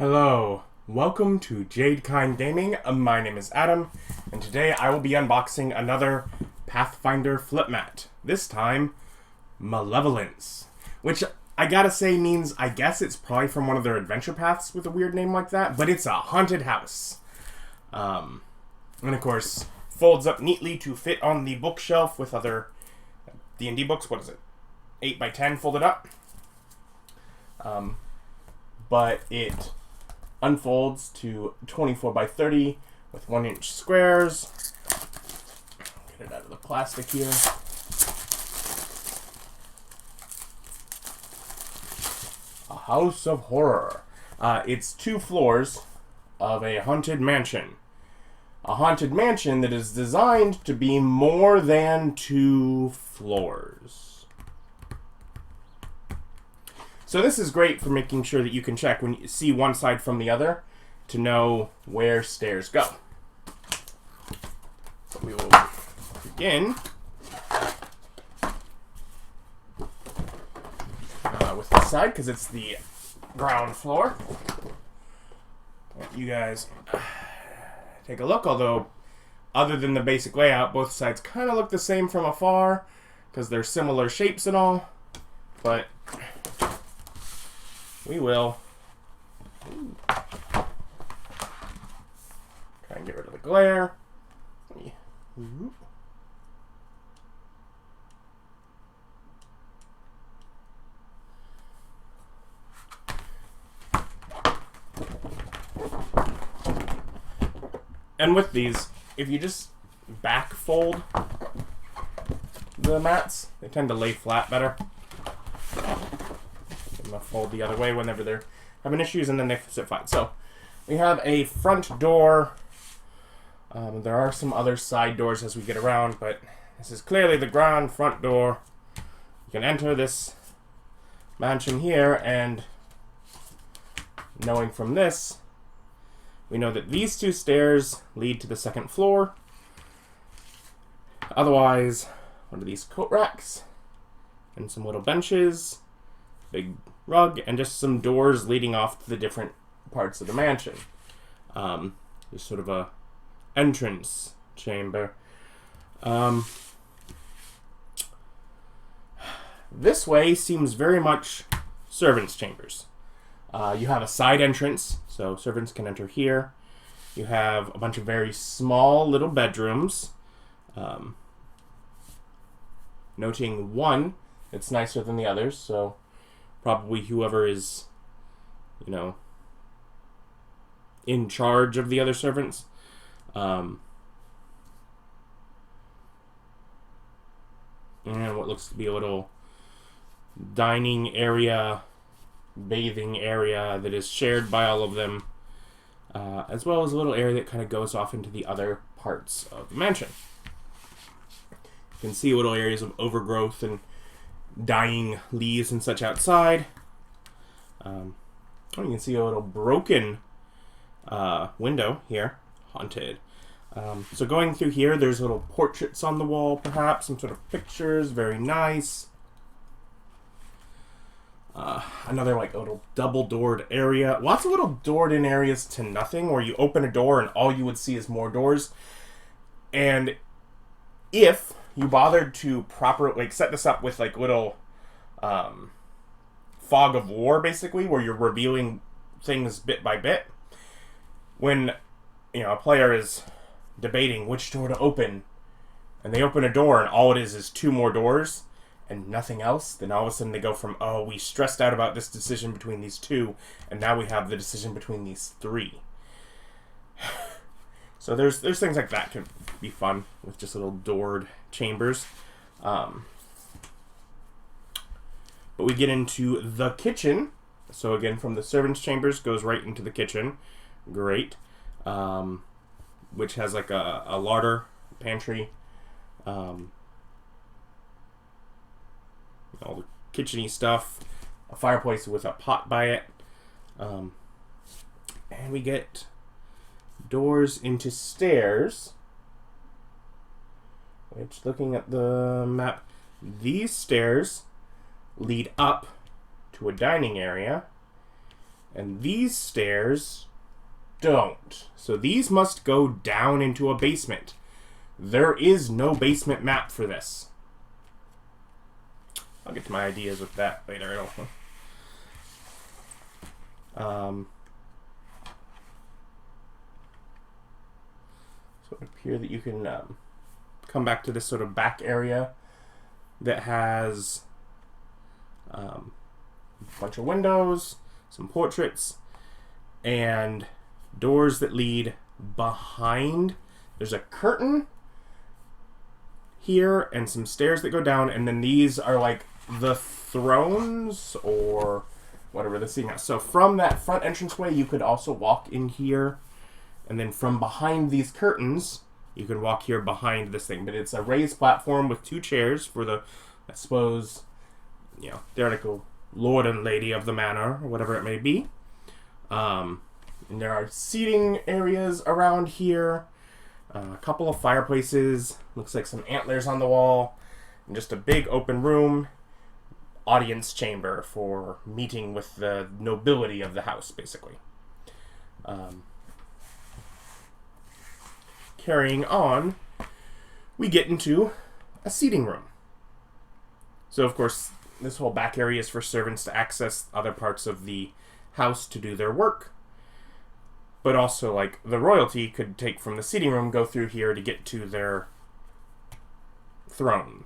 Hello, welcome to Jadekind Gaming. My name is Adam, and today I will be unboxing another Pathfinder flip mat. This time, Malevolence, which I gotta say means I guess it's probably from one of their adventure paths with a weird name like that, but it's a haunted house. And of course, folds up neatly to fit on the bookshelf with other D&D books. What is it? 8 by 10 folded up. But it unfolds to 24 by 30 with 1-inch squares. Get it out of the plastic here. A house of horror. It's 2 floors of a haunted mansion. A haunted mansion that is designed to be more than 2 floors. So this is great for making sure that you can check when you see one side from the other to know where stairs go. So we will begin with this side because it's the ground floor. You guys take a look, although other than the basic layout, both sides kind of look the same from afar because they're similar shapes and all, but we will try and get rid of the glare. And with these, if you just back fold the mats, they tend to lay flat better. Fold the other way whenever they're having issues, and then they sit flat. So we have a front door. There are some other side doors as we get around, but this is clearly the ground front door. You can enter this mansion here, and knowing from this, we know that these 2 stairs lead to the 2nd floor. Otherwise, one of these coat racks and some little benches, big rug, and just some doors leading off to the different parts of the mansion. There's sort of a entrance chamber. This way seems very much servants' chambers. You have a side entrance, so servants can enter here. You have a bunch of very small little bedrooms. Noting one that's nicer than the others, so probably whoever is, in charge of the other servants. And what looks to be a little dining area, bathing area that is shared by all of them, as well as a little area that kind of goes off into the other parts of the mansion. You can see little areas of overgrowth and dying leaves and such outside. You can see a little broken window here, haunted. So going through here, there's little portraits on the wall, perhaps some sort of pictures, very nice. Another like little double-doored area. Lots of little doored-in areas to nothing, where you open a door and all you would see is more doors. And if you bothered to set this up with like little fog of war, basically, where you're revealing things bit by bit. When a player is debating which door to open, and they open a door and all it is 2 more doors and nothing else, then all of a sudden they go from, oh, we stressed out about this decision between these 2, and now we have the decision between these 3. So there's things like that can be fun with just little doored chambers. But we get into the kitchen. So again, from the servants' chambers goes right into the kitchen. Great. Which has like a larder, pantry, all the kitchen-y stuff, a fireplace with a pot by it, and we get doors into stairs, which, looking at the map, these stairs lead up to a dining area, And these stairs don't. So these must go down into a basement. There is no basement map for this. I'll get to my ideas with that later. I don't know. So it appears that you can come back to this sort of back area that has a bunch of windows, some portraits, and doors that lead behind. There's a curtain here and some stairs that go down, and then these are like the thrones or whatever the seating house. So from that front entranceway, you could also walk in here, and then from behind these curtains, you can walk here behind this thing. But it's a raised platform with 2 chairs for the, I suppose, theoretical lord and lady of the manor, or whatever it may be. And there are seating areas around here, a couple of fireplaces, looks like some antlers on the wall, and just a big open room, audience chamber for meeting with the nobility of the house, basically. Carrying on, we get into a seating room. So, of course, this whole back area is for servants to access other parts of the house to do their work. But also, like, the royalty could take from the seating room, go through here to get to their throne.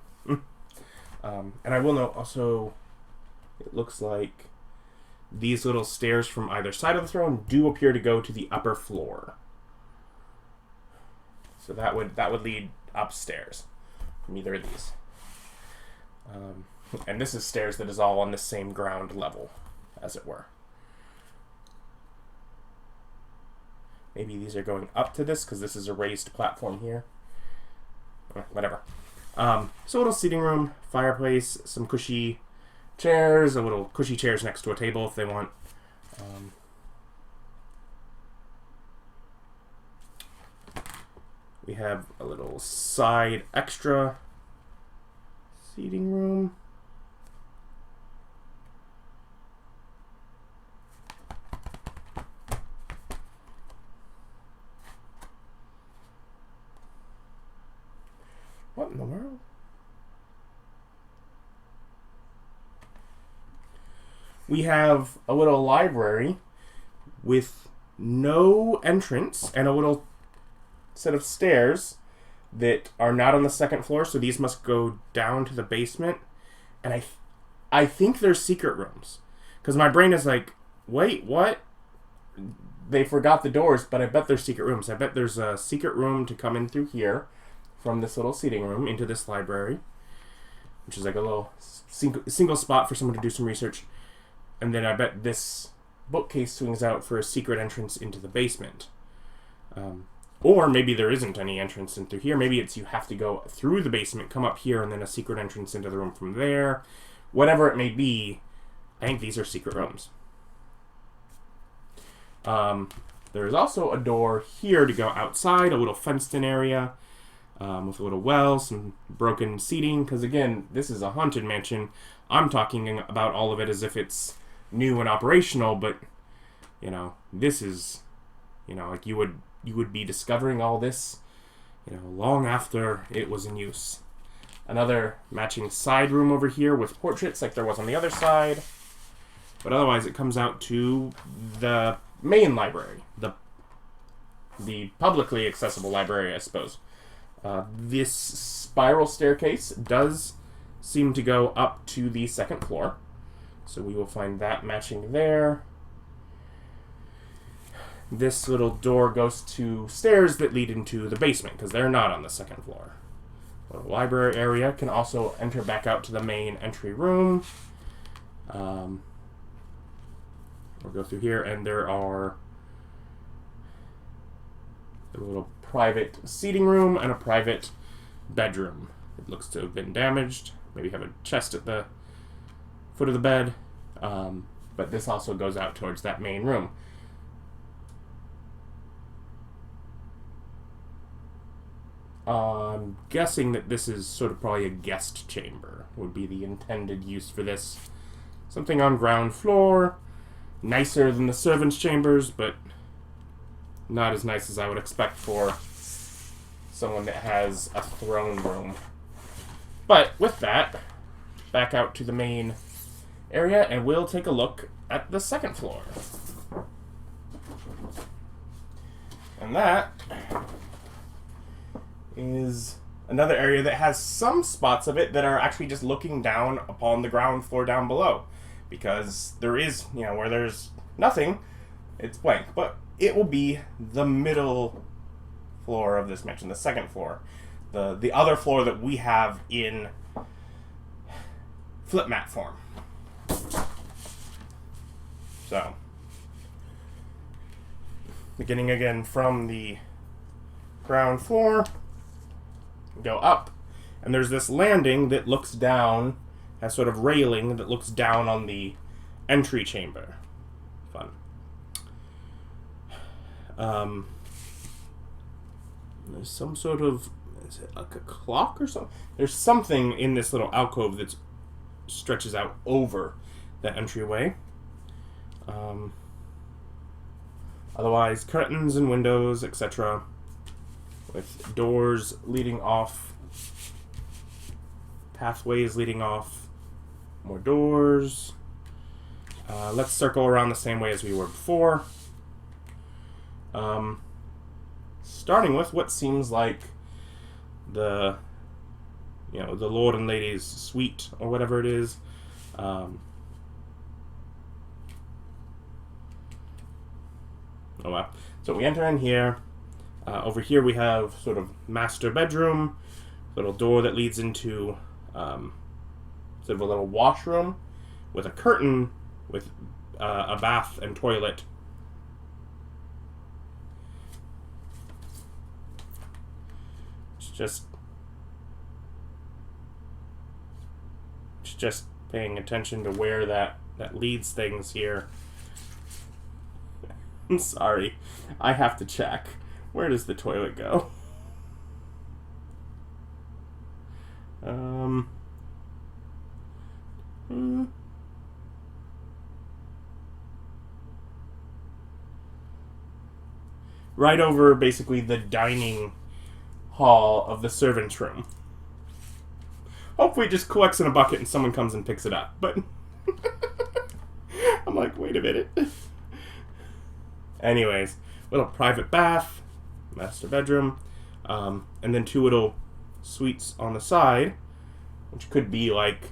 And I will note also, it looks like these little stairs from either side of the throne do appear to go to the upper floor. So that would lead upstairs from either of these. And this is stairs that is all on the same ground level, as it were. Maybe these are going up to this because this is a raised platform here. Whatever. So a little seating room, fireplace, some cushy chairs, a little cushy chairs next to a table if they want. We have a little side extra seating room. What in the world? We have a little library with no entrance and a little set of stairs that are not on the second floor, so these must go down to the basement. And I think they're secret rooms. Because my brain is like, wait, what? They forgot the doors, but I bet they're secret rooms. I bet there's a secret room to come in through here from this little seating room into this library, which is like a little single spot for someone to do some research. And then I bet this bookcase swings out for a secret entrance into the basement. Or maybe there isn't any entrance in through here. Maybe it's you have to go through the basement, come up here, and then a secret entrance into the room from there. Whatever it may be, I think these are secret rooms. There's also a door here to go outside, a little fenced-in area with a little well, some broken seating. Because, again, this is a haunted mansion. I'm talking about all of it as if it's new and operational, but, this is, like you would be discovering all this, long after it was in use. Another matching side room over here with portraits like there was on the other side. But otherwise it comes out to the main library, the publicly accessible library, I suppose. This spiral staircase does seem to go up to the second floor. So we will find that matching there. This little door goes to stairs that lead into the basement, because they're not on the second floor. The library area can also enter back out to the main entry room. We'll go through here, and there are a little private seating room and a private bedroom. It looks to have been damaged. Maybe have a chest at the foot of the bed. But this also goes out towards that main room. I'm guessing that this is sort of probably a guest chamber would be the intended use for this. Something on ground floor. nicer than the servants' chambers, but not as nice as I would expect for someone that has a throne room. But with that, back out to the main area, and we'll take a look at the second floor. And that is another area that has some spots of it that are actually just looking down upon the ground floor down below. Because there is, where there's nothing, it's blank. But it will be the middle floor of this mansion, the second floor. The other floor that we have in flip mat form. So, beginning again from the ground floor, go up, and there's this landing that looks down, has sort of railing that looks down on the entry chamber. Fun. There's some sort of, is it like a clock or something? There's something in this little alcove that stretches out over the entryway. Otherwise, curtains and windows, etc., with doors leading off, pathways leading off, more doors. Let's circle around the same way as we were before. Starting with what seems like the Lord and Lady's suite, or whatever it is. Oh wow. So we enter in here. Over here we have sort of master bedroom, little door that leads into sort of a little washroom with a curtain with a bath and toilet. It's just paying attention to where that leads things here. I'm sorry. I have to check. Where does the toilet go? Right over, basically, the dining hall of the servant's room. Hopefully it just collects in a bucket and someone comes and picks it up. But I'm like, wait a minute. Anyways, little private bath, master bedroom, and then two little suites on the side, which could be like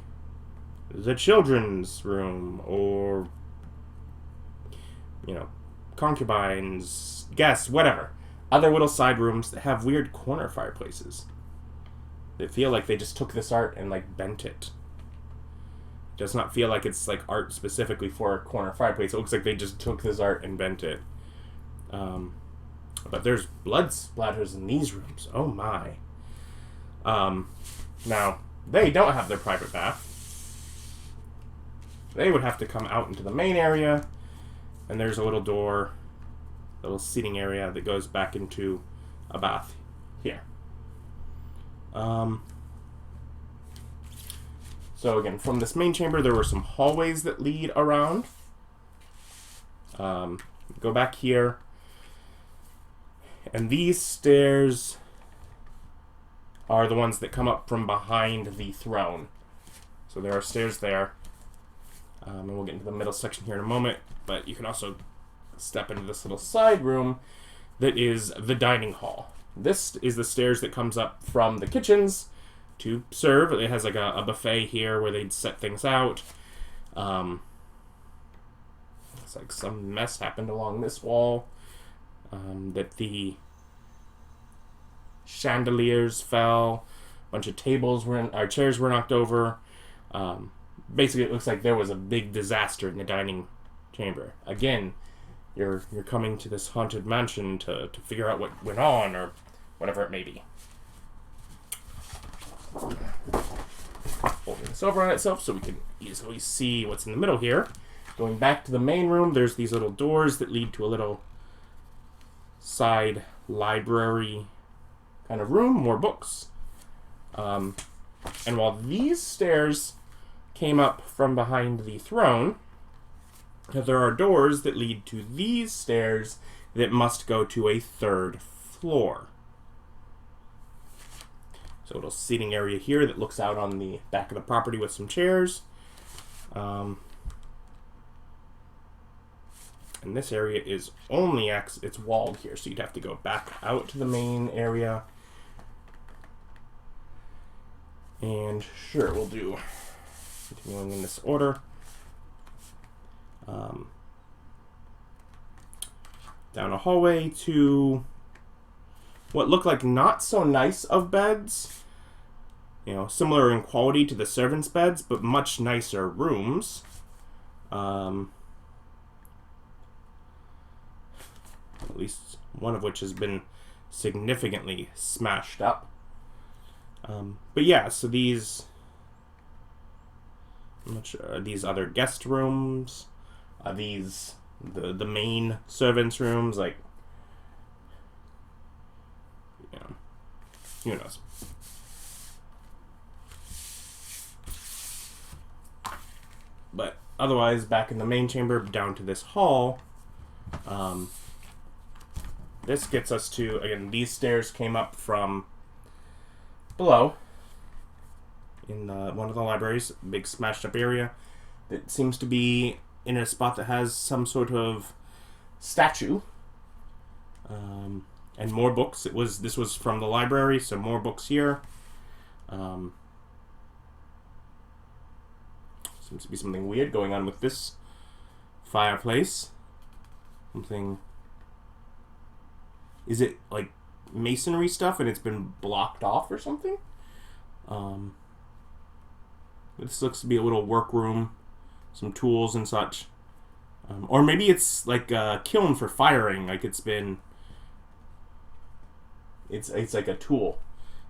the children's room, or concubines, guests, whatever. Other little side rooms that have weird corner fireplaces. They feel like they just took this art and bent it. It does not feel like it's art specifically for a corner fireplace. It looks like they just took this art and bent it. But there's blood splatters in these rooms. Oh my. Now, they don't have their private bath. They would have to come out into the main area, and there's a little door, a little seating area that goes back into a bath here. So again, from this main chamber, there were some hallways that lead around. Go back here. And these stairs are the ones that come up from behind the throne. So there are stairs there. And we'll get into the middle section here in a moment. But you can also step into this little side room that is the dining hall. This is the stairs that comes up from the kitchens to serve. It has a buffet here where they'd set things out. It's like some mess happened along this wall. That the chandeliers fell, a bunch of chairs were knocked over. Basically, it looks like there was a big disaster in the dining chamber. Again, you're coming to this haunted mansion to figure out what went on, or whatever it may be. Folding this over on itself so we can easily see what's in the middle here. Going back to the main room, there's these little doors that lead to a little side library kind of room, more books. And while these stairs came up from behind the throne, There are doors that lead to these stairs that must go to a third floor. So a little seating area here that looks out on the back of the property with some chairs. And this area is only it's walled here, so you'd have to go back out to the main area. And sure, we'll do continuing in this order. Down a hallway to what look like not so nice of beds. You know, similar in quality to the servants' beds, but much nicer rooms. At least one of which has been significantly smashed up. But yeah, so these other guest rooms, the main servants' rooms, like, you know, who knows. But otherwise, back in the main chamber, down to this hall, this gets us to, again, these stairs came up from below in one of the libraries, big smashed up area that seems to be in a spot that has some sort of statue, and more books. This was from the library, so more books here. Seems to be something weird going on with this fireplace. Something. Is it like masonry stuff and it's been blocked off or something? This looks to be a little workroom, some tools and such. Or maybe it's like a kiln for firing, like it's like a tool.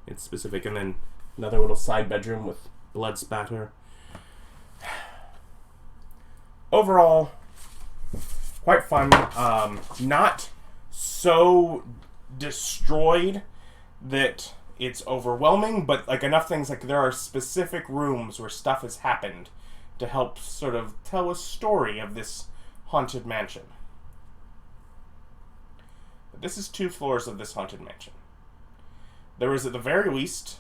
It's specific. And then another little side bedroom with blood spatter. Overall, quite fun. Not so destroyed that it's overwhelming, but like enough things, like there are specific rooms where stuff has happened to help sort of tell a story of this haunted mansion. But this is 2 floors of this haunted mansion. There is at the very least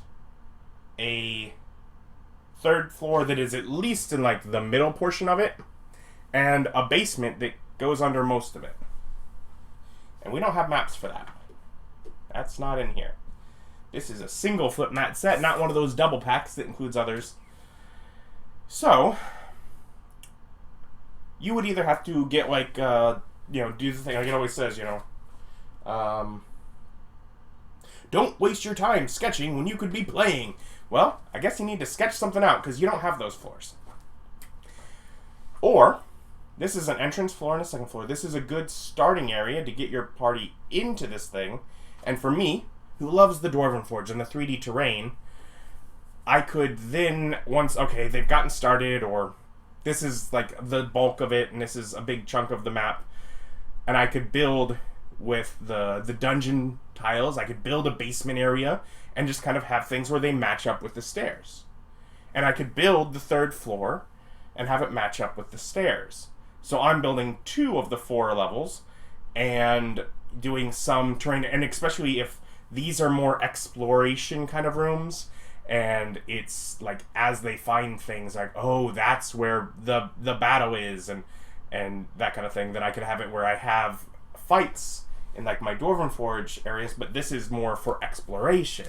a 3rd floor that is at least in like the middle portion of it, and a basement that goes under most of it. And we don't have maps for that. That's not in here. This is a single flip mat set, not one of those double packs that includes others. So, you would either have to get like, do the thing like it always says, don't waste your time sketching when you could be playing. Well, I guess you need to sketch something out because you don't have those floors. Or, this is an entrance floor and a 2nd floor. This is a good starting area to get your party into this thing. And for me, who loves the Dwarven Forge and the 3D terrain, I could then, once, okay, they've gotten started, or this is like the bulk of it, and this is a big chunk of the map, and I could build with the dungeon tiles. I could build a basement area and just kind of have things where they match up with the stairs. And I could build the 3rd floor and have it match up with the stairs. So I'm building 2 of the 4 levels and doing some terrain, and especially if these are more exploration kind of rooms, and it's like as they find things, like, oh, that's where the battle is, and that kind of thing, then I could have it where I have fights in like my Dwarven Forge areas, but this is more for exploration.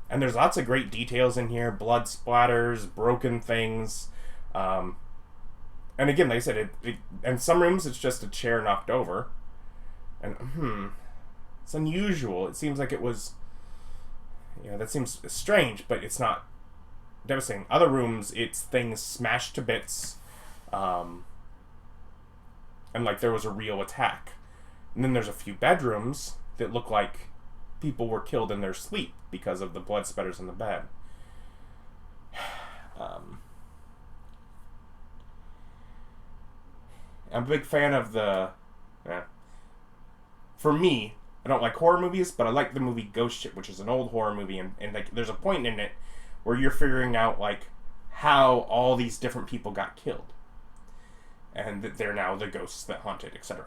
And there's lots of great details in here, blood splatters, broken things. And again, like I said, in some rooms it's just a chair knocked over. And, it's unusual. It seems like it was, that seems strange, but it's not devastating. Other rooms, it's things smashed to bits, and like there was a real attack. And then there's a few bedrooms that look like people were killed in their sleep because of the blood spatters in the bed. I'm a big fan of for me, I don't like horror movies, but I like the movie Ghost Ship, which is an old horror movie, and like there's a point in it where you're figuring out like how all these different people got killed. and that they're now the ghosts that haunted, etc.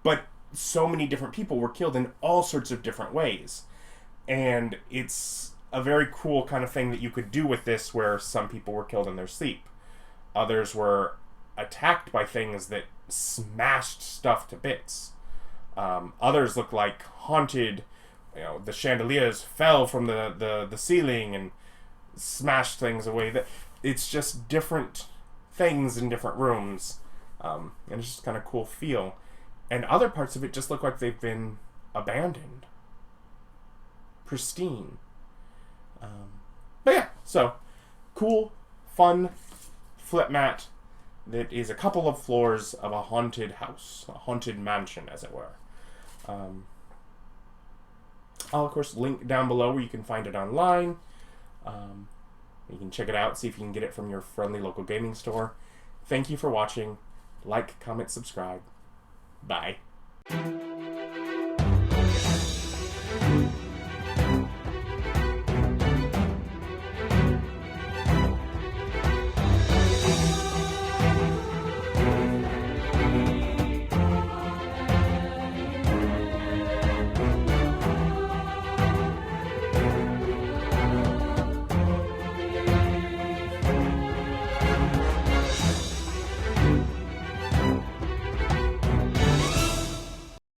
But so many different people were killed in all sorts of different ways. And it's a very cool kind of thing that you could do with this, where some people were killed in their sleep. Others were attacked by things that smashed stuff to bits. Others look like haunted, the chandeliers fell from the ceiling and smashed things away. It's just different things in different rooms. And it's just kind of cool feel. And other parts of it just look like they've been abandoned. Pristine. But yeah, so cool, fun flip mat that is a couple of floors of a haunted house, a haunted mansion, as it were. I'll, of course, link down below where you can find it online. You can check it out, see if you can get it from your friendly local gaming store. Thank you for watching. Like, comment, subscribe. Bye.